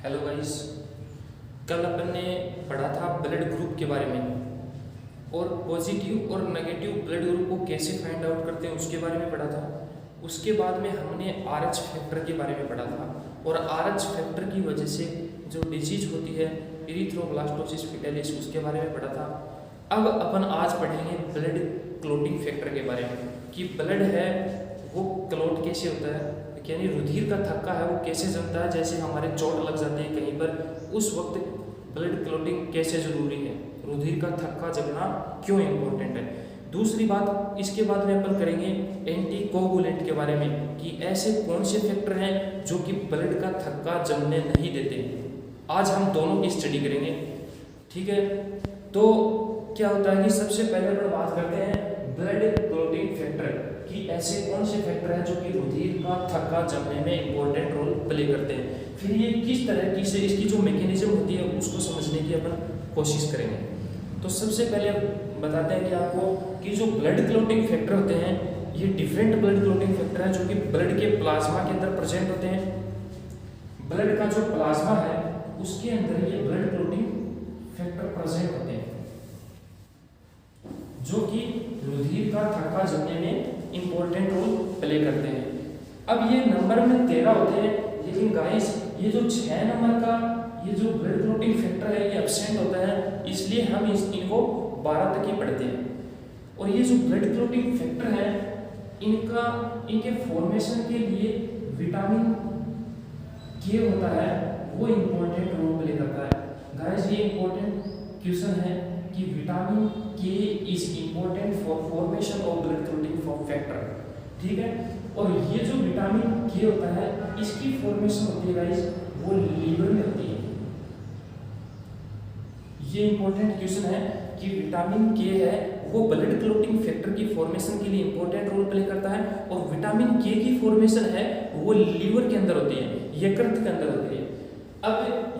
Hello guys. कल अपन ने पढ़ा था ब्लड ग्रुप के बारे में और पॉजिटिव और नेगेटिव ब्लड ग्रुप को कैसे फाइंड आउट करते हैं उसके बारे में पढ़ा था। उसके बाद में हमने आरएच फैक्टर के बारे में पढ़ा था और आरएच फैक्टर की वजह से जो डिजीज होती है इरिथ्रोब्लास्टोसिस फिटालिस उसके बारे में पढ़ा था। अब अपन आज पढ़ेंगे ब्लड क्लोटिंग फैक्टर के बारे में कि ब्लड है वो क्लोट कैसे होता है, यानी रुधिर का थक्का है वो कैसे जमता है। जैसे हमारे चोट लग जाते हैं कहीं पर, उस वक्त ब्लड क्लोटिंग कैसे जरूरी है, रुधिर का थक्का जमना क्यों इम्पोर्टेंट है। दूसरी बात, इसके बाद में अपन करेंगे एंटी कोगुलेंट के बारे में कि ऐसे कौन से फैक्टर हैं जो कि ब्लड का थक्का जमने नहीं देते। आज हम दोनों की स्टडी करेंगे, ठीक है। तो क्या होता है कि सबसे पहले अपन बात करते हैं ब्लड क्लोटिंग फैक्टर कि ऐसे कौन से फैक्टर हैं जो कि रुधिर का थक्का जमने में इंपॉर्टेंट रोल प्ले करते हैं। फिर ये किस तरह की से इसकी जो मैकेनिज्म होती है उसको समझने की अपन कोशिश करेंगे। तो सबसे पहले बताते हैं कि आपको कि जो ब्लड क्लोटिंग फैक्टर होते हैं ये डिफरेंट ब्लड क्लोटिंग फैक्टर हैं जो कि ब्लड के प्लाज्मा के अंदर प्रेजेंट होते हैं। ब्लड का जो प्लाज्मा है उसके अंदर ये ब्लड क्लोटिंग फैक्टर प्रेजेंट होते हैं जो कि रुधिर का थक्का जमने में इंपॉर्टेंट रोल प्ले करते हैं। अब ये नंबर में 13 होते हैं, लेकिन गाइस ये जो 6 नंबर का ये जो ब्लड क्लोटिंग फैक्टर है ये एब्सेंट होता है, इसलिए हम इनको 12 तक ही पढ़ते हैं। और ये जो ब्लड क्लोटिंग फैक्टर है इनके फॉर्मेशन के लिए विटामिन के होता है वो इंपॉर्टेंट रोल प्ले करता है। गाइस ये इंपॉर्टेंट क्वेश्चन है कि विटामिन के is important for formation of blood clotting factor, ठीक है। और ये जो विटामिन के होता है इसकी फॉर्मेशन होती है गाइस वो लीवर में होती है। ये इंपॉर्टेंट क्वेश्चन है कि विटामिन के है वो ब्लड क्लोटिंग फैक्टर की फॉर्मेशन के लिए इंपॉर्टेंट रोल प्ले करता है और विटामिन के की फॉर्मेशन है वो लीवर के अंदर होती है, यकृत के अंदर होती है। अब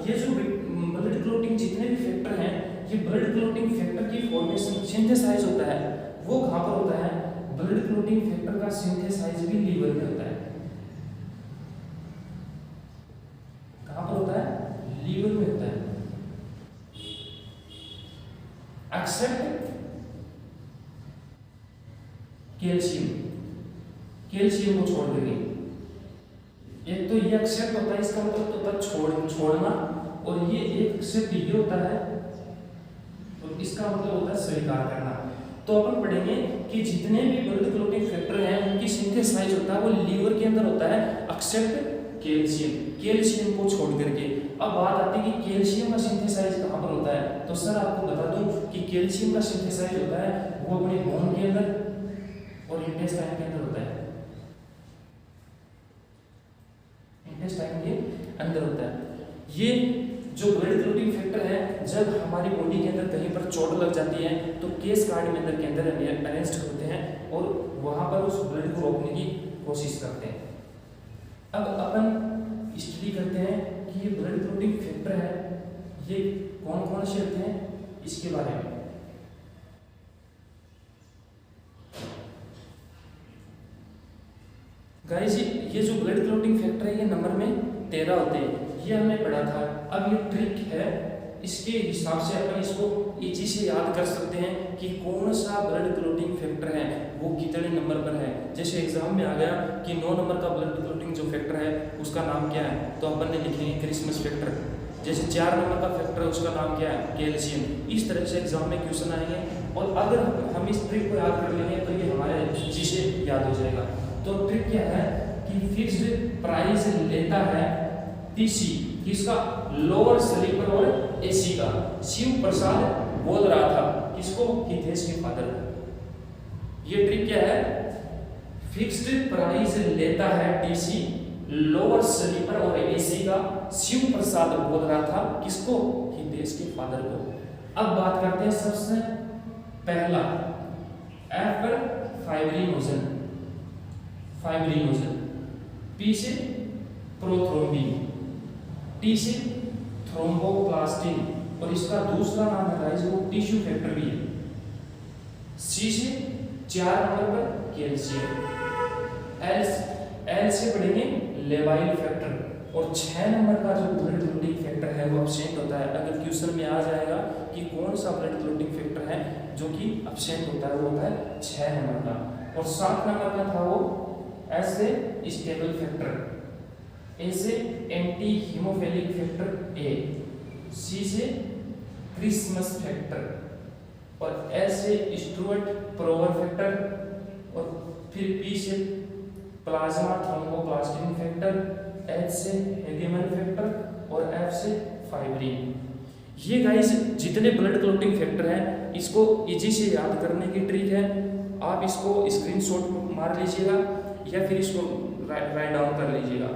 ये जो ब्लड क्लोटिंग जितने भी फैक्टर हैं ये ब्लड क्लोटिंग फैक्टर की फॉर्मेशन सिंथेसाइज होता है वो कहां पर होता है, ब्लड क्लोटिंग फैक्टर का सिंथेसाइज भी लीवर में होता है। कहां पर होता है, लीवर में होता है। एक्सेप्ट कैल्शियम, कैल्शियम को छोड़ देंगे। एक तो ये एक्सेप्ट होता है, इसका मतलब तो होता है छोड़ना, और ये एक एक्सेप्ट ये होता है और इसका मतलब होता है स्वीकार करना। तो अपन पढ़ेंगे कि जितने भी ब्लड क्लोटिंग फैक्टर हैं उनकी सिंथेसाइज होता है वो लीवर के अंदर होता है एक्सेप्ट कैल्शियम, कैल्शियम को छोड़ करके। अब बात आती है कि कैल्शियम का सिंथेसाइज कहां पर होता है, तो सर आपको बता दूं कि कैल्शियम का सिंथेसाइज होता है वो अपने बोन के अंदर और इंटेस्टाइन के अंदर होता है, इंटेस्टाइन के अंदर होता है। ये जो ब्लड क्लोटिंग फैक्टर है जब हमारी बॉडी के अंदर कहीं पर चोट लग जाती है तो केस कार्ड में अंदर के अंदर अरेस्ट होते हैं और वहां पर उस ब्लड को रोकने की कोशिश करते हैं। अब अपन स्टडी करते हैं कि ये ब्लड क्लोटिंग फैक्टर है ये कौन कौन से होते हैं इसके बारे में। गाइस ये जो ब्लड क्लोटिंग फैक्टर है ये नंबर में 13 होते हैं, ये हमने पढ़ा था। अब ये ट्रिक है, इसके हिसाब से अपन इसको इजी से याद कर सकते हैं कि कौन सा ब्लड क्लोटिंग फैक्टर है वो कितने नंबर पर है। जैसे एग्जाम में आ गया कि 9 नंबर का ब्लड क्लोटिंग जो फैक्टर है उसका नाम क्या है, तो अपन ने लिखेंगे क्रिसमस फैक्टर। जैसे 4 नंबर का फैक्टर है उसका नाम क्या है, कैल्शियम। इस तरह से एग्जाम में क्वेश्चन आएंगे और अगर हम इस ट्रिक को याद कर लेंगे तो ये हमारे इजी से याद हो जाएगा। तो ट्रिक क्या है कि फिक्स्ड प्राइस लेता है टीसी, किसका, लोअर स्लीपर और एसी का। शिव प्रसाद बोल रहा था किसको, हितेश के फादर को। ये ट्रिक क्या है, फिक्स्ड प्राइस लेता है टीसी, लोअर स्लीपर और एसी का। शिव प्रसाद बोल रहा था किसको, हितेश के फादर को। अब बात करते हैं सबसे पहला एफ पर फाइब्रिनोजन, फाइब्रिनोजन, पी से प्रोथ्रोम्बिन, टी से थ्रोम्बोप्लास्टिन और इसका दूसरा नाम है गाइस वो टिश्यू फैक्टर भी है। सी से 4 नंबर पर कैल्शियम, एल से पढ़ेंगे लेवाइल फैक्टर और 6 नंबर का जो ब्लड क्लोटिंग कौन सा ब्लड क्लॉटिंग फैक्टर है जो कि एब्सेंट होता है, वो होता है 6 नंबर का। और 7 नंबर का था वो एस से स्टेबल फैक्टर, ए से एंटी हीमोफिलिक फैक्टर ए, सी से क्रिसमस फैक्टर, और एस से स्टुअर्ट प्रोवर फैक्टर, और फिर पी से प्लाज्मा थ्रोम्बोप्लास्टिन फैक्टर, एच से हेगेमन फैक्टर और एफ से फाइब्रिन। ये गाइस जितने ब्लड क्लॉटिंग फैक्टर हैं इसको इजी से याद करने की ट्रिक है। आप इसको स्क्रीनशॉट मार लीजिएगा या फिर इसको राइट डाउन कर लीजिएगा।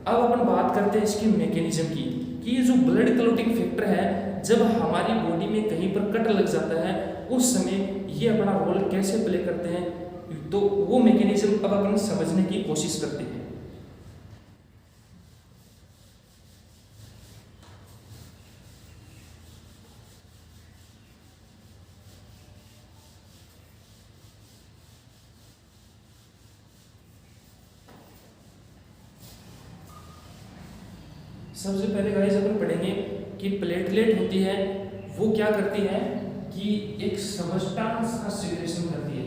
अब अपन बात करते हैं इसकी मैकेनिज्म की कि ये जो ब्लड क्लॉटिंग फैक्टर है जब हमारी बॉडी में कहीं पर कट लग जाता है उस समय ये अपना रोल कैसे प्ले करते हैं, तो वो मैकेनिज्म अब अपन समझने की कोशिश करते हैं। सबसे पहले गाइस अपन पढ़ेंगे कि प्लेटलेट होती है वो क्या करती है कि एक सबस्टांस का सिक्रेशन करती है।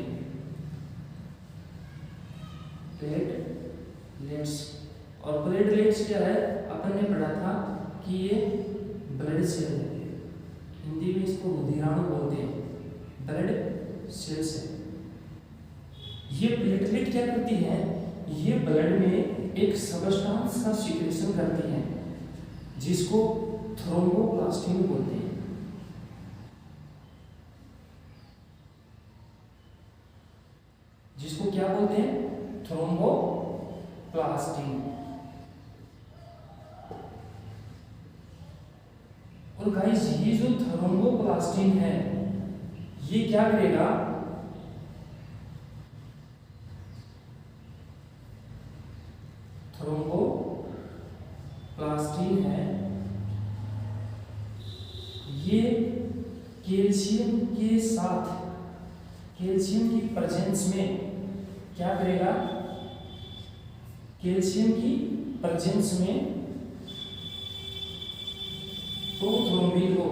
प्लेटलेट्स, और प्लेटलेट्स क्या है अपन ने पढ़ा था कि ये ब्लड सेल है, हिंदी में इसको रुधिराणु बोलते हैं, ब्लड सेल्स है। ये प्लेटलेट क्या करती है, ये ब्लड में एक सबस्टांस का सिक्रेशन करती है जिसको थ्रोम्बोप्लास्टिन बोलते हैं। जिसको क्या बोलते हैं, थ्रोम्बोप्लास्टिन। और गाइस ये जो थ्रोम्बोप्लास्टिन है ये क्या करेगा, थ्रोम्बोप्लास्टिन है ये कैल्शियम के साथ, कैल्शियम की प्रेजेंस में क्या करेगा, कैल्शियम की प्रेजेंस में प्रोथ्रोम्बिन को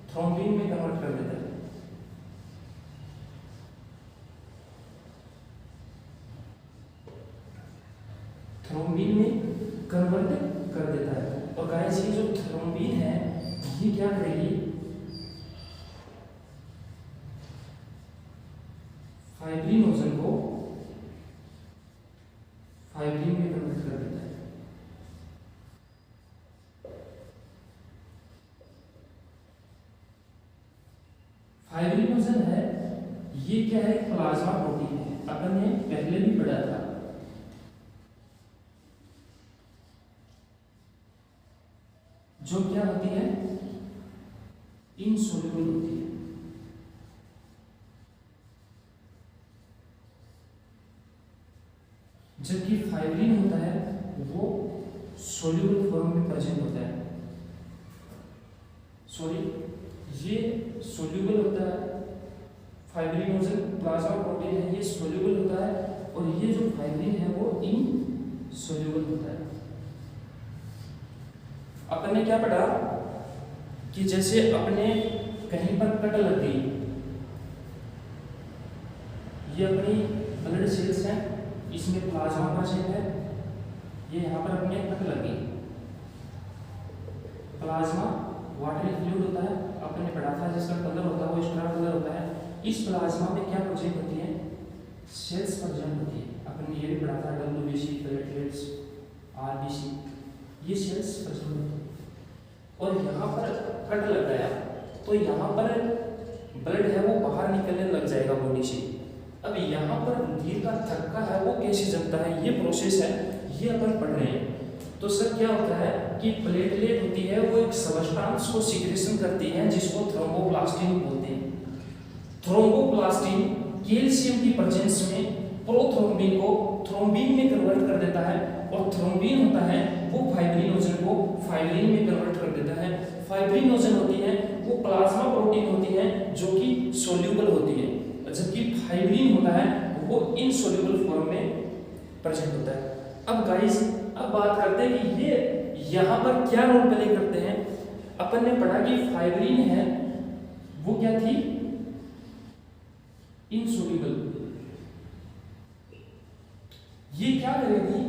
थ्रोम्बिन में कन्वर्ट कर देता है। थ्रोम्बिन में कन्वर्ट कर देता है। और गाइस ये जो थ्रोम्बिन है ये क्या करेगी, फाइब्रिनोजन को फाइब्रिन में कन्वर्ट कर देता है। फाइब्रिनोजन है ये क्या है, प्लाज्मा प्रोटीन है, अपन ने पहले भी पढ़ा था। जो क्या होती है, इनसोल्यूबल होती है। जबकि फाइब्रिन होता है वो सोल्यूबल फॉर्म में प्रेजेंट होता है। सॉरी, ये सोल्यूबल होता है, फाइब्रिनोजन प्लाज्मा प्रोटीन है ये सोल्यूबल होता है, और ये जो फाइब्रिन है वो इनसोल्यूबल होता है। अपन ने क्या पढ़ा कि जैसे अपने कहीं पर कट लग गई, ये अपनी ब्लड सेल्स हैं, इसमें प्लाज्मा प्रेजेंट है, ये यहाँ पर अपने कट लग गई, प्लाज्मा वाटरी फ्लूइड होता है, अपन ने पढ़ा था जिसका कलर होता है वो स्ट्रा कलर होता है। इस प्लाज्मा में क्या प्रेजेंट होती है, सेल्स प्रेजेंट होती है। अपन ने ये भी पढ़ा था WBC, प्लेटलेट्स, RBC, ये सेल्स प्रेजेंट होती है। और यहाँ पर कट लग गया तो यहाँ पर ब्लड है वो बाहर निकलने लग जाएगा बॉडी से। अब यहाँ पर रुधिर का थक्का है वो कैसे जमता है, ये प्रोसेस है, ये अपन पढ़ रहे हैं। तो सर क्या होता है कि प्लेटलेट होती है वो एक सबस्टांस को सिक्रेशन करती है जिसको थ्रोम्बोप्लास्टिन बोलते हैं। थ्रोम्बोप्लास्टिन कैल्शियम की प्रेजेंस में प्रोथ्रोम्बिन को थ्रोम्बिन में कन्वर्ट कर देता है, और थ्रोम्बिन होता है वो फाइब्रिनोजन को फाइब्रिन में कन्वर्ट कर देता है। फाइब्रिनोजन होती है वो प्लाज्मा प्रोटीन होती है जो कि सोल्यूबल होती है, जबकि फाइब्रिन होता है वो इनसोल्यूबल फॉर्म में प्रेजेंट होता है। अब गाइस अब बात करते हैं कि ये यहाँ पर क्या रोल प्ले करते हैं। अपन ने पढ़ा कि फाइब्रिन है वो क्या थी, इनसोल्यूबल। ये क्या करेगी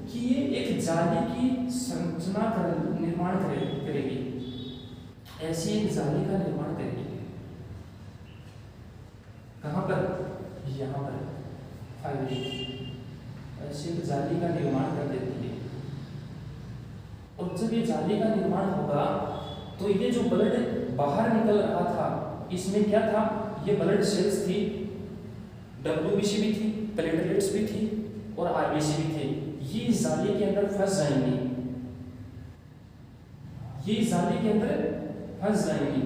कि ये एक जाली की संरचना निर्माण करेगी, ऐसी एक जाली का निर्माण करेगी। कहां पर, यहां पर फाइब्रिन ऐसी एक जाली का निर्माण कर देती है। और जब ये जाली का निर्माण होगा तो ये जो ब्लड बाहर निकल रहा था इसमें क्या था, ये ब्लड सेल्स थी, डब्ल्यूबीसी भी थी, प्लेटलेट्स भी थी और आरबीसी भी थे। ये इस जाली के अंदर फंस जाएंगी, ये इस जाली के अंदर फंस जाएंगी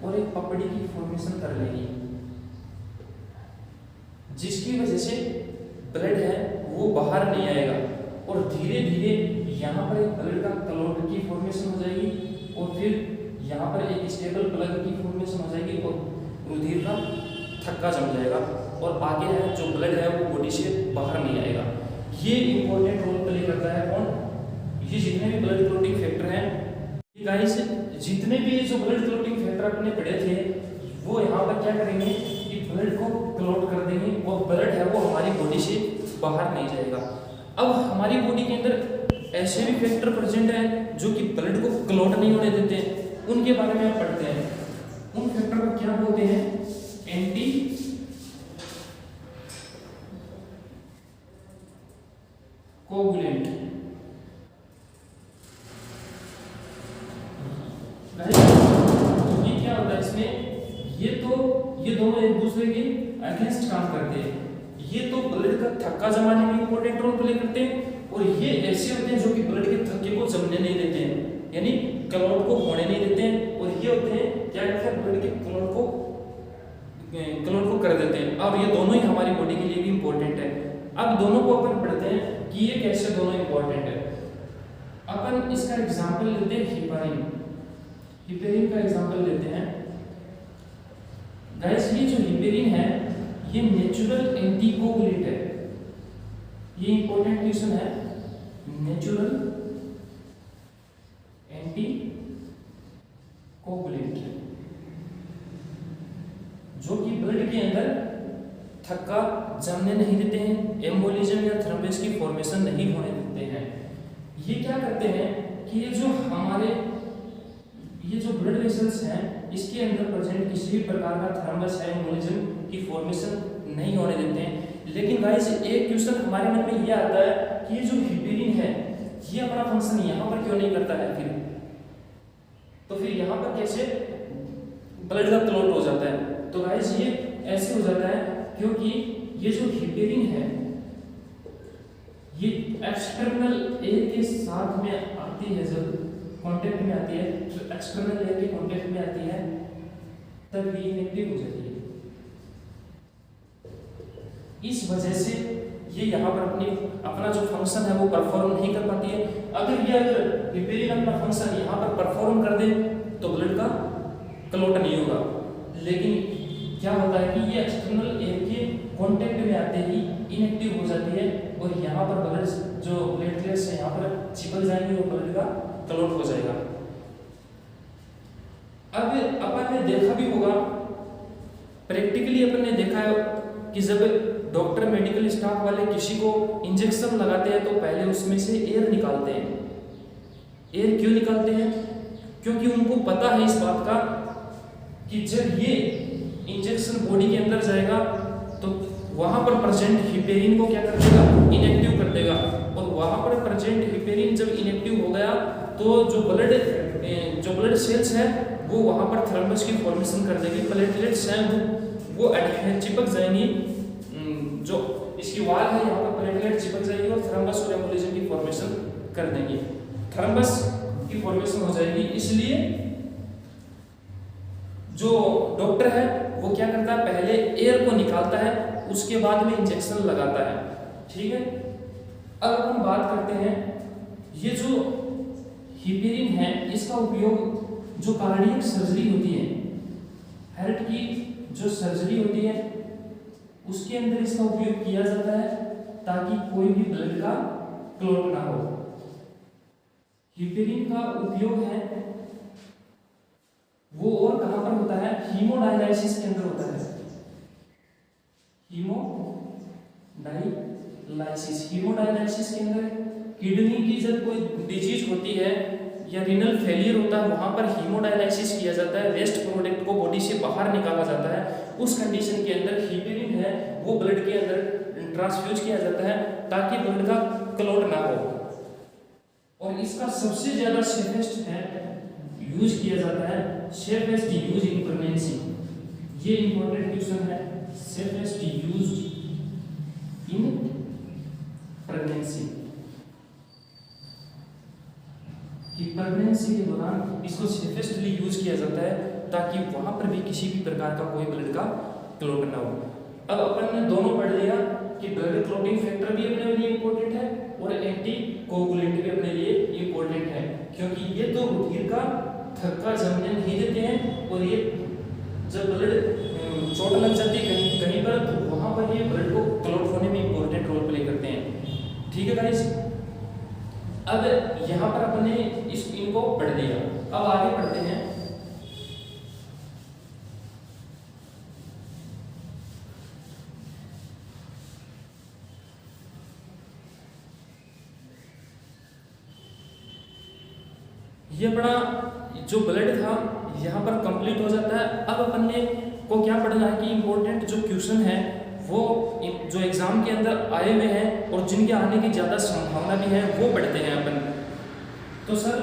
और एक पपड़ी की फॉर्मेशन कर लेगी, जिसकी वजह से ब्लड है वो बाहर नहीं आएगा और धीरे धीरे यहाँ पर एक ब्लड का क्लॉट की फॉर्मेशन हो जाएगी और फिर यहाँ पर एक स्टेबल प्लग की फॉर्मेशन हो जाएगी और रुधिर का थक्का जम जाएगा और आगे है जो ब्लड है वो बॉडी से बाहर नहीं आएगा। ये इंपॉर्टेंट रोल प्ले करता है कौन, ये जितने भी ब्लड क्लॉटिंग फैक्टर हैं, ये गाइस जितने भी जो ब्लड क्लॉटिंग फैक्टर अपने पढ़े थे वो यहाँ पर क्या करेंगे कि ब्लड को क्लॉट कर देंगे और ब्लड है वो हमारी बॉडी से बाहर नहीं जाएगा। अब हमारी बॉडी के अंदर ऐसे भी फैक्टर प्रेजेंट हैं जो कि ब्लड को क्लॉट नहीं होने देते हैं, उनके बारे में आप पढ़ते हैं। उन फैक्टर को क्या बोलते हैं, एंटी कोगुलेंट। ये क्या होता है इसमें, ये दोनों एक दूसरे के अगेंस्ट काम करते हैं। ये तो ब्लड का थक्का जमाने में इंपॉर्टेंट रोल प्ले करते हैं और ये ऐसे होते हैं जो कि ब्लड के थक्के को जमने नहीं देते हैं, यानी क्लॉट को होने नहीं देते हैं। और ये होते हैं क्या करते हैं, ब्लड के क्लॉट को कर देते हैं। अब ये दोनों ही हमारी बॉडी के लिए भी इंपॉर्टेंट है। अब दोनों को अपन पढ़ते हैं कि ये कैसे दोनों इंपॉर्टेंट है। अपन इसका एग्जांपल लेते हैं हिपेरिन। हिपेरिन का एग्जांपल लेते हैं। गाइस ये जो हिपेरिन है ये नेचुरल एंटीकोगुलेंट है, ये इंपॉर्टेंट क्वेश्चन है। नेचुरल एंटीकोगुलेंट जो कि ब्लड के अंदर थक्का जमने नहीं देते हैं, एम्बोलिज्म या थ्रोम्बस की फॉर्मेशन नहीं होने देते हैं। ये क्या करते हैं कि ये जो ब्लड वेसल्स हैं इसके अंदर प्रेजेंट किसी भी प्रकार का थ्रोम्बस या एम्बोलिज्म की फॉर्मेशन नहीं होने देते हैं। लेकिन गाइस एक क्वेश्चन हमारे मन में ये आता है कि ये जो हिपेरिन है ये अपना फंक्शन यहाँ पर क्यों नहीं करता है, फिर यहाँ पर कैसे ब्लड का क्लॉट हो जाता है। तो गाइस ये ऐसे हो जाता है क्योंकि ये जो हिपेरिन है ये एक्सटर्नल एयर के साथ में आती है, जब कांटेक्ट में आती है तो एक्सटर्नल एयर के कांटेक्ट में आती है तब ये इनएक्टिव हो जाती है। इस वजह से ये यहाँ पर अपना जो फंक्शन है वो परफॉर्म नहीं कर पाती है। अगर हिपेरिन अपना फंक्शन यहाँ पर परफॉर्म कर दे तो ब्लड का क्लॉट नहीं होगा, लेकिन क्या होता है कि ये एक्सटर्नल एयर के कांटेक्ट में आते ही इनएक्टिव हो जाती है और यहाँ पर ब्लड जो प्लेटलेट्स है यहाँ पर चिपक जाएंगे और ब्लड का क्लॉट हो जाएगा। अब अपन ने देखा भी होगा, प्रैक्टिकली अपन ने देखा है कि जब डॉक्टर मेडिकल स्टाफ वाले किसी को इंजेक्शन लगाते हैं तो पहले उसमें से एयर निकालते हैं। एयर क्यों निकालते हैं, क्योंकि उनको पता है इस बात का कि जब ये इंजेक्शन बॉडी के अंदर जाएगा तो वहां पर प्रेजेंट हिपेरिन को क्या कर देगा, इनएक्टिव कर देगा। और वहां पर प्रेजेंट हिपेरिन जब इनएक्टिव हो गया तो जो ब्लड सेल्स है वो वहां पर थ्रोम्बस की फॉर्मेशन कर देगी, प्लेटलेट्स हैं वो चिपक जाएंगी, जो इसकी वाल है यहाँ पर प्लेटलेट चिपक जाएगी और थ्रोम्बस और एम्बोलिज्म की फॉर्मेशन कर देंगी, थ्रोम्बस की फॉर्मेशन हो जाएगी। इसलिए जो डॉक्टर है वो क्या करता है, पहले एयर को निकालता है उसके बाद में इंजेक्शन लगाता है। ठीक है, अब हम बात करते हैं ये जो हिपेरिन है इसका उपयोग जो कार्डियक सर्जरी होती है, हार्ट की जो सर्जरी होती है उसके अंदर इसका उपयोग किया जाता है ताकि कोई भी ब्लड का क्लॉट ना हो। हिपेरिन का उपयोग है वो और कहां पर होता है, हीमोडायलाइसिस के अंदर होता है। हीमोडायलाइसिस के अंदर किडनी की जब कोई डिजीज होती है या रीनल फेलियर होता है वहां पर हीमोडायलाइसिस किया जाता है, वेस्ट प्रोडक्ट को बॉडी से बाहर निकाला जाता है। उस कंडीशन के अंदर हिपेरिन है वो ब्लड के अंदर ट्रांसफ्यूज किया जाता है ताकि ब्लड का क्लॉट ना हो। और इसका सबसे ज्यादा सेफेस्ट है यूज किया जाता है, सेफेस्ट यूज इन प्रेगनेंसी। ये इंपॉर्टेंट क्वेश्चन है, सेफेस्ट यूज इन प्रेगनेंसी। कि प्रेगनेंसी के दौरान इसको सेफेस्टली यूज किया जाता है ताकि वहां पर भी किसी भी प्रकार का कोई ब्लड का क्लॉट ना हो। अब अपन ने दोनों पढ़ लिया कि ब्लड क्लॉटिंग फैक्टर भी अपने लिए इंपॉर्टेंट है और एंटी कोगुलेंट भी अपने लिए इंपॉर्टेंट है, क्योंकि ये तो रुधिर का थक्का जमने नहीं देते हैं और ये जब ब्लड चोट लग जाती है कहीं पर तो वहां पर ये ब्लड को क्लॉट होने में इंपॉर्टेंट रोल प्ले करते हैं। ठीक है गाइस, अब यहाँ पर अपने इनको पढ़ लिया, अब आगे पढ़ते हैं। ये अपना जो ब्लड था यहाँ पर कंप्लीट हो जाता है। अब अपन ने को क्या पढ़ना है कि इंपॉर्टेंट जो क्वेश्चन है वो जो एग्जाम के अंदर आए हुए हैं और जिनके आने की ज़्यादा संभावना भी है वो पढ़ते हैं अपन। तो सर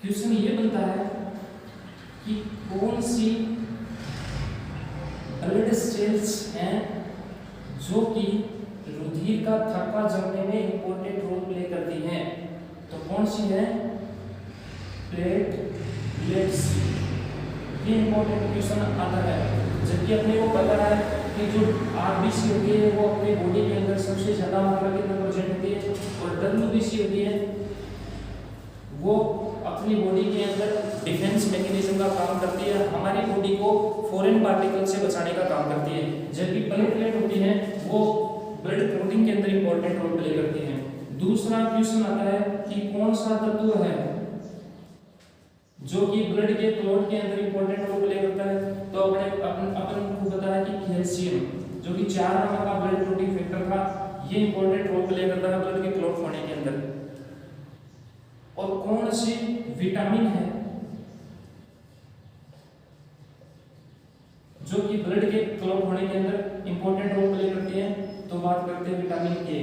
क्वेश्चन ये बनता है कि कौन सी ब्लड सेल्स हैं जो कि रुधिर का थक्का जमने में इंपॉर्टेंट रोल प्ले करती हैं। तो कौन सी है, प्लेटलेट्स। ये इंपॉर्टेंट क्वेश्चन आता है, जबकि अपने को पता है कि जो आरबीसी होती है वो अपने बॉडी के अंदर सबसे ज्यादा मात्रा के अंदर प्रेजेंट होती है और डब्ल्यूबीसी होती है वो अपनी बॉडी के अंदर डिफेंस मैकेनिज्म का काम करती है, हमारी बॉडी को फॉरेन पार्टिकल से बचाने का काम करती है। जबकि प्लेटलेट होती है वो ब्लड क्लॉटिंग के अंदर इंपॉर्टेंट रोल प्ले करती है। दूसरा क्वेश्चन आता है कि कौन सा तत्व है जो कि ब्लड के क्लॉट के अंदर इंपॉर्टेंट रोल प्ले करता है। तो अपन को पता है कि कैल्शियम जो कि 4 नंबर का ब्लड क्लॉटिंग फैक्टर था, ये इंपॉर्टेंट रोल प्ले करता है ब्लड के क्लॉट होने के अंदर। और कौन सी विटामिन है जो कि ब्लड के क्लॉट होने के अंदर इंपॉर्टेंट रोल प्ले करती है। तो बात करते हैं विटामिन के।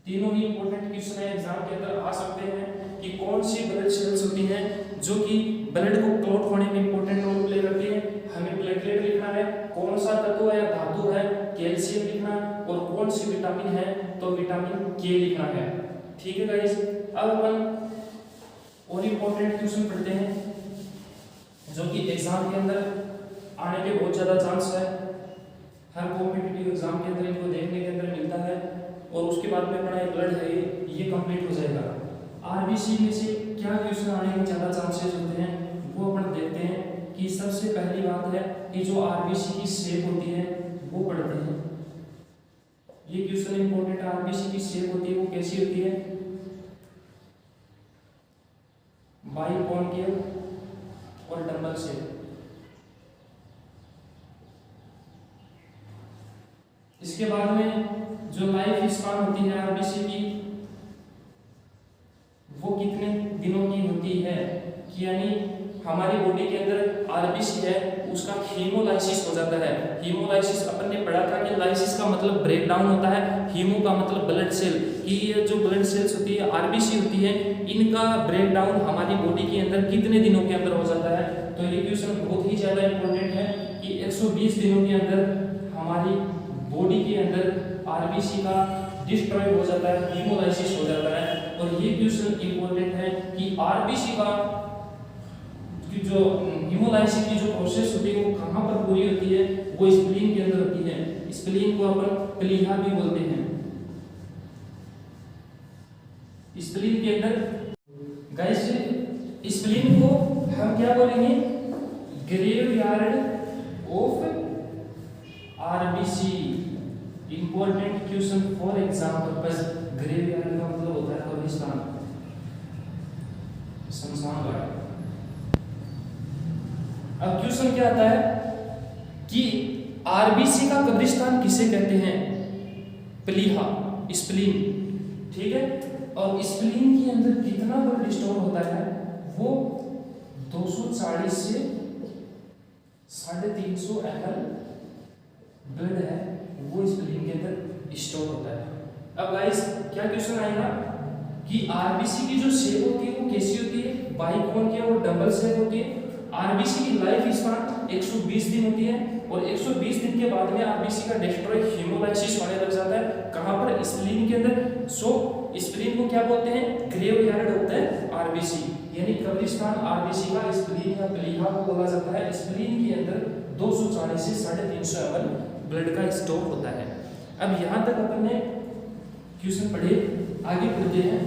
तीनों ही इंपॉर्टेंट क्वेश्चन है एग्जाम के अंदर आ सकते हैं कि कौन सी ब्लड सेल्स होती हैं जो कि ब्लड को क्लॉट होने में इंपॉर्टेंट रोल प्ले करती है। हमें प्लेटलेट लिखना है, कौन सा तत्व है धातु है कैल्शियम लिखना, और कौन सी विटामिन है तो विटामिन के लिखना है। ठीक है गाइस, अब अपन और इंपॉर्टेंट क्वेश्चन पढ़ते हैं जो कि एग्जाम के अंदर आने के बहुत ज्यादा चांस है। हर कॉम्पिटिटिव एग्जाम के अंदर इनको देखने के अंदर मिलता है और उसके बाद में अपना ब्लड है ये कंप्लीट हो जाएगा। आरबीसी में से क्या क्वेश्चन आने के ज़्यादा चांसेस होते हैं वो अपन देखते हैं कि सबसे पहली बात है कि जो आरबीसी की शेप होती है वो पढ़ते हैं। ये क्वेश्चन इंपॉर्टेंट है, आरबीसी की शेप होती है वो कैसी होती है, बाइकॉन्केव और डबल शेप। इसके बाद में जो लाइफ स्पान होती है आरबीसी की वो कितने दिनों की होती है, कि यानी हमारी बॉडी के अंदर आरबीसी है उसका हीमोलाइसिस हो जाता है। हीमोलाइसिस अपन ने पढ़ा था कि लाइसिस का मतलब ब्रेक डाउन होता है, हीमो का मतलब ब्लड सेल, कि ये जो ब्लड सेल्स होती है आरबीसी होती है इनका ब्रेक डाउन हमारी बॉडी के अंदर कितने दिनों के अंदर हो जाता है। तो ये क्वेश्चन बहुत ही ज्यादा इंपॉर्टेंट है कि 120 दिनों के अंदर हमारी बॉडी के अंदर आरबीसी का डिस्ट्रॉय हो जाता है, हीमोलाइसिस हो जाता है। और ये क्वेश्चन इंपॉर्टेंट है कि आरबीसी का जो हीमोलाइसिस की जो प्रोसेस होती है वो कहाँ पर पूरी होती है, वो स्प्लीन के अंदर होती है। स्प्लीन को अपन प्लीहा भी बोलते हैं। स्प्लीन के अंदर गाइस स्प्लीन को हम क्या बोलेंगे, graveyard of RBC. Important question for exam purpose. Graveyard का मतलब होता है कब्रिस्तान, शमशान घाट। अब क्वेश्चन क्या आता है कि आरबीसी का कब्रिस्तान किसे कहते हैं? प्लीहा, स्प्लीन, ठीक है। और स्प्लीन के अंदर कितना ब्लड स्टोर होता है? वो 240 से 350 ml ब्लड है, वो स्प्लीन के अंदर स्टोर होता है। अब गाइस क्या क्वेश्चन आएगा कि आरबीसी की जो शेप होती है वो कैसी होती है? बाइकोन की और डबल शेप होती है। आरबीसी की लाइफ स्पैन 120 दिन होती है और 120 दिन के बाद में आरबीसी का डिस्ट्रॉय हीमोलाइसिस होने लग जाता है। कहां पर? स्प्लीन के अंदर। सो स्प्लीन को क्या बोलते हैं? ग्रेवयार्ड होता है आरबीसी, यानी कब्रिस्तान आरबीसी का स्प्लीन या प्लीहा को बोला जाता है। स्प्लीन के अंदर 240 से 350 ml ब्लड का स्टोर होता है। अब यहां तक अपन ने क्वेश्चन पढ़े, आगे पढ़ते हैं।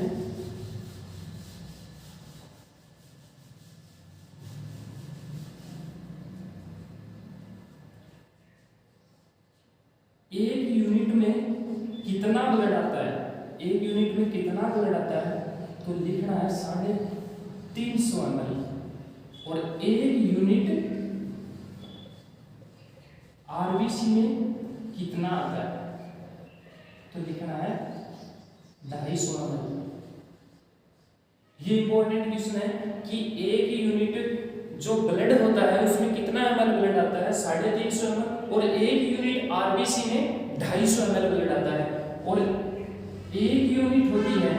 एक यूनिट में कितना ब्लड आता है? एक यूनिट में कितना ब्लड आता है? तो लिखना है 350 ml। और एक यूनिट आरबीसी में कितना आता है? तो लिखना है 250 ml। ये इंपॉर्टेंट क्वेश्चन है कि एक यूनिट जो ब्लड होता है उसमें कितना ml ब्लड आता है? 350 ml। और एक यूनिट आरबीसी में 250 ml ब्लड आता है। और एक यूनिट होती है,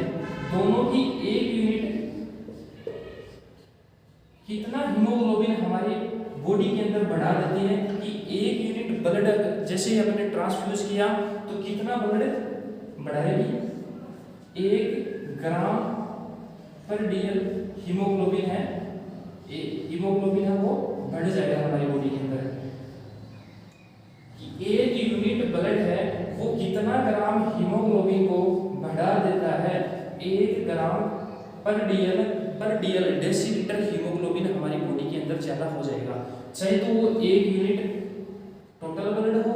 दोनों की एक यूनिट कितना हीमोग्लोबिन हमारी बॉडी के अंदर बढ़ा देती है कि एक यूनिट ब्लड जैसे ही अपने ट्रांसफ्यूज किया तो कितना ब्लड बढ़ाएगी? 1 ग्राम पर डीएल हीमोग्लोबिन है, हीमोग्लोबिन है वो बढ़ जाएगा हमारी बॉडी के अंदर। एक यूनिट ब्लड है वो कितना ग्राम हीमोग्लोबिन को बढ़ा देता है? 1 ग्राम पर डीएल डेसीलीटर हीमोग्लोबिन हमारी बॉडी के अंदर ज्यादा हो जाएगा, चाहे तो वो एक यूनिट टोटल ब्लड हो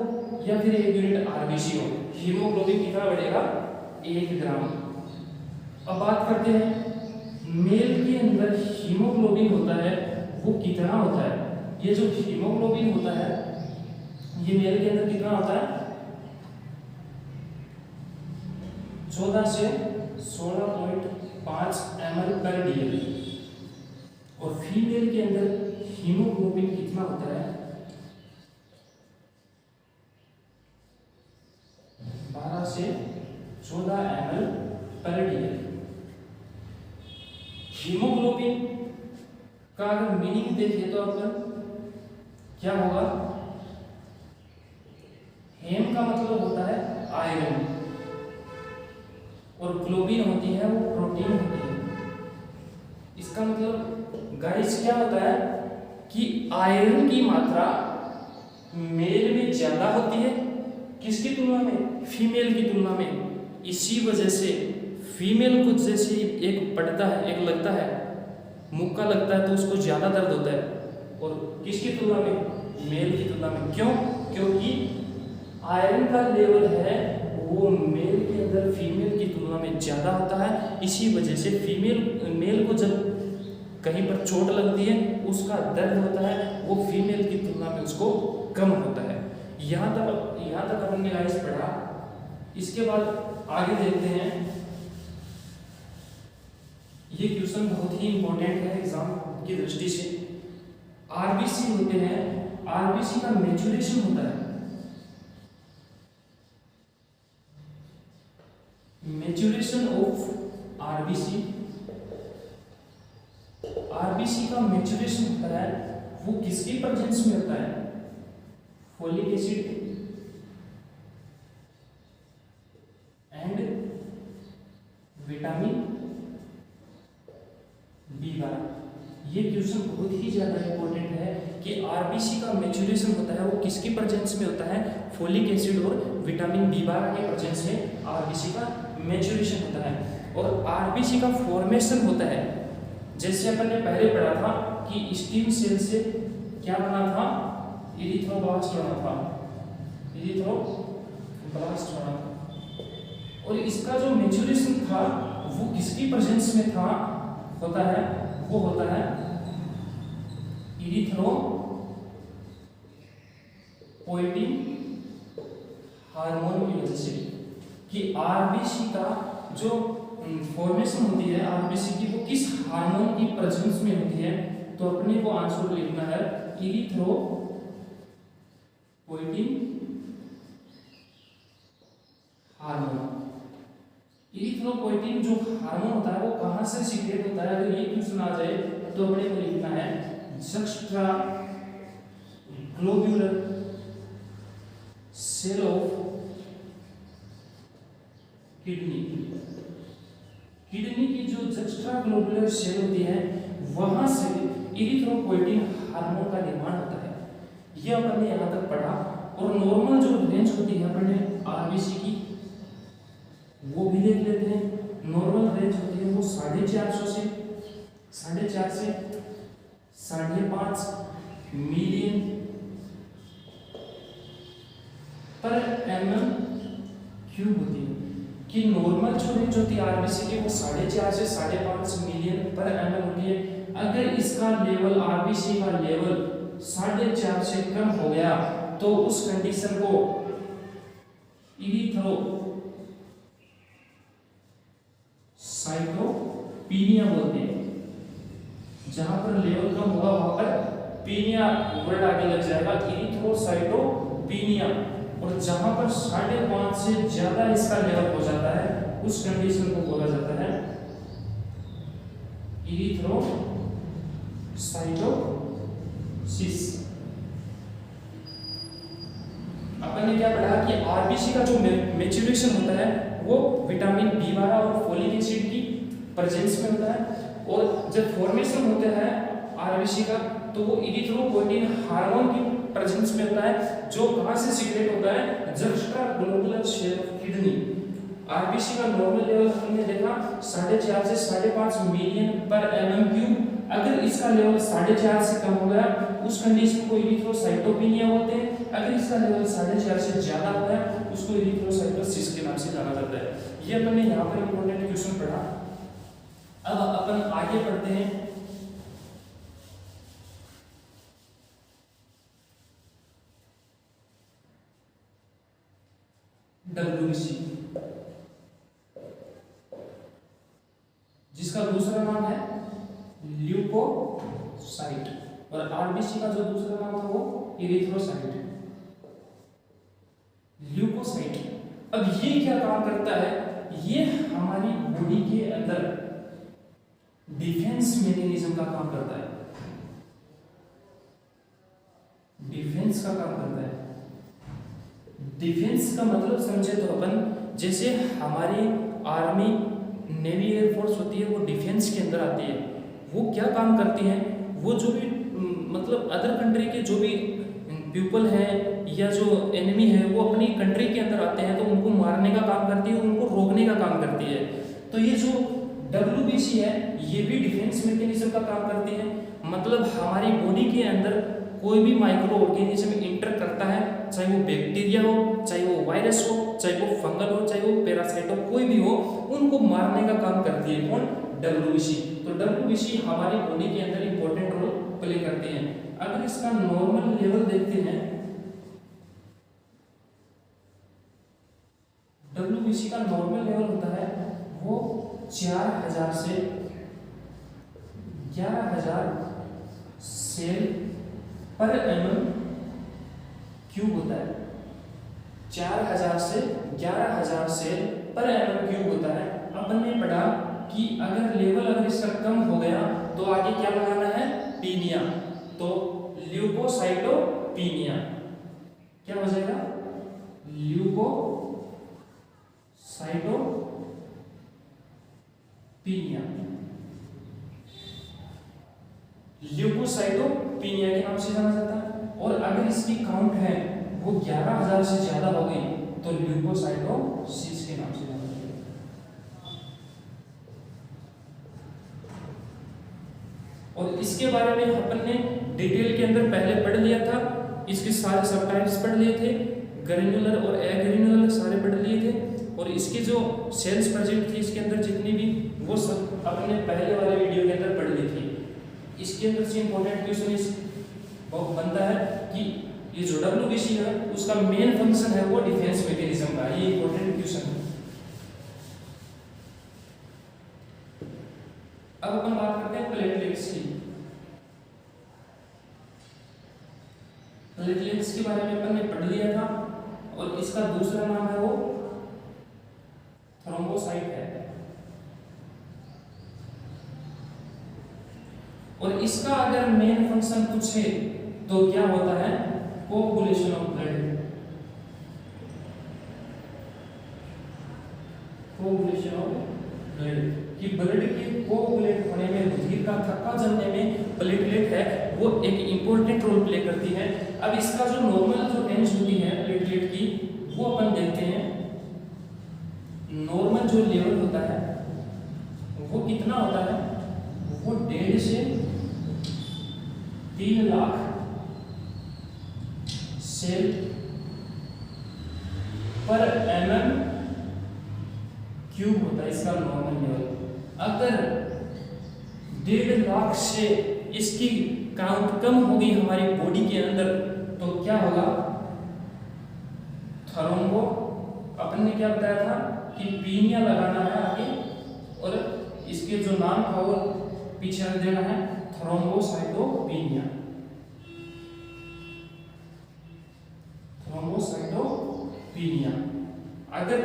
या फिर एक यूनिट आरबीसी हो। हीमोग्लोबिन कितना बढ़ेगा? 1 ग्राम। अब बात करते हैं मेल के अंदर हीमोग्लोबिन होता है वो कितना होता है? ये जो हीमोग्लोबिन होता है ये मेल के अंदर कितना होता है? 14 से 16.5 ml पर डीएल। और फीमेल के अंदर हीमोग्लोबिन कितना होता है? 12 से 14 ml पर डीएल। हीमोग्लोबिन का अगर मीनिंग देखें तो अपन क्या होगा? हेम का मतलब होता है आयरन और ग्लोबिन होती है वो प्रोटीन होती है। इसका मतलब गाइस क्या होता है कि आयरन की मात्रा मेल में ज्यादा होती है, किसकी तुलना में? फीमेल की तुलना में। इसी वजह से फीमेल को जैसे एक पड़ता है, एक लगता है, मुक्का लगता है तो उसको ज्यादा दर्द होता है, और किसकी तुलना में? मेल की तुलना में। क्यों? क्योंकि आयरन का लेवल है वो मेल के अंदर फीमेल की तुलना में ज्यादा होता है। इसी वजह से मेल को जब कहीं पर चोट लगती है उसका दर्द होता है वो फीमेल की तुलना में उसको कम होता है। यहाँ तक हमने गाइस पढ़ा। इसके बाद आगे देखते हैं। ये क्वेश्चन बहुत ही इंपॉर्टेंट है एग्जाम की दृष्टि से। आरबीसी होते हैं, आरबीसी का मैच्योरेशन होता है। मैच्योरेशन ऑफ आरबीसी, आरबीसी का मैच्योरेशन होता है वो किसकी प्रेजेंस में होता है? Folic acid and vitamin B12. ये क्वेश्चन बहुत ही ज्यादा इंपॉर्टेंट है कि आरबीसी का मैच्योरेशन होता है वो किसकी प्रेजेंस में होता है? फोलिक एसिड और विटामिन बी12 के प्रेजेंस में आरबीसी का मैच्योरेशन होता है। और आरबीसी का फॉर्मेशन होता है, जैसे अपन ने पहले पढ़ा था कि स्टीम सेल से क्या बना था? इरिथ्रोब्लास्ट बना था, इरिथ्रोब्लास्ट बना था। और इसका जो मैच्योरेशन था वो किसकी प्रेजेंस में था होता है, वो होता है इरिथ्रोपोइटिन हार्मोन की वजह से। कि आरबीसी का जो फॉर्मेशन होती है आरबीसी की, वो किस हार्मोन की प्रेजेंस में होती है। तो अपने को आंसर लिखना है इरिथ्रोपोइटिन हार्मोन। इरिथ्रोपोइटिन जो हार्मोन होता है वो कहां से सीक्रेट होता है, अगर ये क्वेश्चन आ जाए तो अपने को लिखना है juxtaglomerular cell of kidney. Kidney की जो जस्ट्रा ग्लोब्यूलर सेल होती है वहां से इरिथ्रोपोइटिन हार्मोन का निर्माण होता है। ये अपन ने यहां तक पढ़ा। और नॉर्मल जो रेंज होती है अपन ने आरबीसी की वो भी देख लेते हैं। नॉर्मल रेंज होती है वो 450 से 5.5 मिलियन पर mm क्यूब होती है। कि नॉर्मल जो रेंज होती है आरबीसी की वो 4.5 से 5.5 मिलियन पर mm होती है। अगर इसका लेवल आरबीसी का लेवल 4.5 से कम हो गया तो उस कंडीशन को इरिथ्रोसाइटोपिनिया बोलते हैं। जहां पर लेवल कम होगा वहां पर पीनिया वर्ड आगे लग जाएगा, इरिथ्रोसाइटोपिनिया। और जहां पर 5.5 से ज्यादा इसका लेवल हो जाता है उस कंडीशन को बोला जाता है इरिथ्रोसाइटोसिस। अपन ने क्या पढ़ा कि आरबीसी का जो मैच्योरेशन होता है वो विटामिन बी12 और फोलिक एसिड की प्रेजेंस में होता है। और जब फॉर्मेशन होता है आरबीसी का तो वो इरिथ्रोपोइटिन हार्मोन की प्रेजेंस में होता है, जो कहां से सीक्रेट होता है juxtaglomerular cell of kidney. RBC का नॉर्मल लेवल हमने देखा 4.5 से 5.5 मिलियन पर mm क्यूब। अगर इसका लेवल 4.5 से कम हो गया उस कंडीशन को इरिथ्रोसाइटोपिनिया बोलते हैं। अगर इसका लेवल 4.5 से ज्यादा हो गया उसको इरिथ्रोसाइटोसिस के नाम से जाना जाता है। ये अपन ने यहाँ पर इंपॉर्टेंट क्वेश्चन पढ़ा। अब अपन आगे पढ़ते हैं डब्ल्यूबीसी, जिसका दूसरा नाम है ल्यूकोसाइट। और आरबीसी का जो दूसरा नाम था वो इरिथ्रोसाइट। ल्यूकोसाइट अब ये क्या काम करता है, ये हमारी बॉडी के अंदर डिफेंस मैकेनिज्म का काम करता है, डिफेंस का काम करता है। डिफेंस का मतलब समझे तो अपन, जैसे हमारी आर्मी नेवी एयरफोर्स होती है वो डिफेंस के अंदर आती है। वो क्या काम करती है, वो जो भी मतलब अदर कंट्री के जो भी पीपल हैं या जो एनिमी है वो अपनी कंट्री के अंदर आते हैं तो उनको मारने का काम करती है, उनको रोकने का काम करती है। तो ये जो डब्ल्यूबीसी है ये भी डिफेंस मैकेनिज्म का काम करती है। मतलब हमारी बॉडी के अंदर कोई भी माइक्रो ऑर्गेनिज्म इंटर करता है, चाहे वो बैक्टीरिया हो, चाहे वो वायरस हो, चाहे वो फंगल हो, चाहे वो पैरासाइट हो, कोई भी हो, उनको मारने का काम करती है कौन, डब्ल्यूबीसी। तो डब्ल्यूबीसी हमारी बॉडी के अंदर इंपॉर्टेंट रोल प्ले करते हैं। अगर इसका नॉर्मल लेवल देखते हैं, डब्ल्यूबीसी का नॉर्मल लेवल होता है वो 4000 से 11000 सेल पर mm क्यूब होता है। 4000 से 11000 सेल पर mm क्यूब होता है। अपन ने पढ़ा कि अगर लेवल अगर इसका कम हो गया तो आगे क्या लगाना है, पीनिया। तो ल्यूकोसाइटोपिनिया क्या हो जाएगा, ल्यूकोसाइटोपिनिया, ल्यूकोसाइटोपिनिया के नाम से जाना जाता है। और अगर इसकी काउंट है वो 11000 से ज्यादा हो गई तो ल्यूकोसाइटोसिस के नाम से जाना जाता है। और इसके बारे में अपन ने डिटेल के अंदर पहले पढ़ लिया था। इसके सारे सब टाइप्स पढ़ लिए थे, ग्रेन्युलर और एग्रेन्युलर सारे पढ़ लिए थे, और इसकी जो सेल्स प्रोजेक्ट थी इसके अंदर जितनी भी, वो सब अपने पहले वाले वीडियो के अंदर पढ़ ली थी। इसके अंदर से इंपॉर्टेंट क्वेश्चन इस बहुत बनता है कि ये जो WBC है उसका मेन फंक्शन है वो डिफेंस मैकेनिज्म का, ये इंपॉर्टेंट क्वेश्चन है। अब अपन बात करते हैं प्लेटलेट्स की। प्लेटलेट्स के बारे में अपन ने पढ़ लिया था, और इसका दूसरा नाम है वो थ्रोम्बोसाइट है, और इसका अगर मेन फंक्शन पूछे तो क्या होता है, coagulation of blood, coagulation of blood, कि ब्लड के कोगुलेट होने में, रुधिर का थक्का जमने में प्लेटलेट है वो एक इंपॉर्टेंट रोल प्ले करती है। अब इसका जो नॉर्मल जो रेंज होती है प्लेटलेट की, वो अपन देखते हैं। नॉर्मल जो लेवल होता है वो कितना होता है, वो 1.5 से 3 लाख सेल पर mm क्यूब होता है इसका नॉर्मल लेवल। अगर 1.5 लाख से इसकी काउंट कम होगी हमारी बॉडी के अंदर तो क्या होगा, थ्रोम्बो, अपन ने क्या बताया था कि पीनिया लगाना है आगे, और इसके जो नाम था वो पीछे रख देना है, थ्रोम्बोसाइटोपिनिया, थ्रोम्बोसाइटोपिनिया। अगर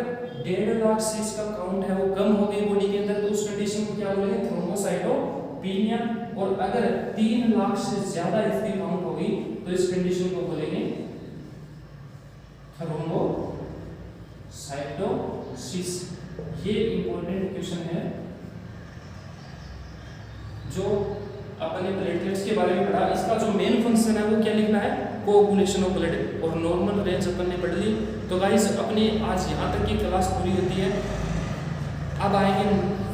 1.5 लाख से इसका काउंट है वो कम हो गई बॉडी के अंदर तो उस कंडीशन को क्या बोलेंगे, थ्रोम्बोसाइटोपिनिया। और अगर 3 लाख से ज्यादा इसकी काउंट होगी तो इस कंडीशन को बोलेंगे थ्रोम्बोसाइटोसिस। ये इंपॉर्टेंट क्वेश्चन है जो अपने प्लेटलेट्स के बारे में पढ़ा। इसका जो मेन फंक्शन है वो क्या लिखना है, कोगुलेशन ऑफ ब्लड, और नॉर्मल रेंज अपन ने पढ़ ली। तो गाइस अपनी आज यहाँ तक की क्लास पूरी होती है। अब आएंगे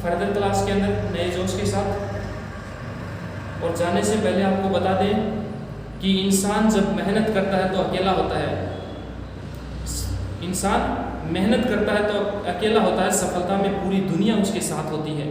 फर्दर क्लास के अंदर नए जोश के साथ। और जाने से पहले आपको बता दें कि इंसान जब मेहनत करता है तो अकेला होता है, इंसान मेहनत करता है तो अकेला होता है, सफलता में पूरी दुनिया उसके साथ होती है।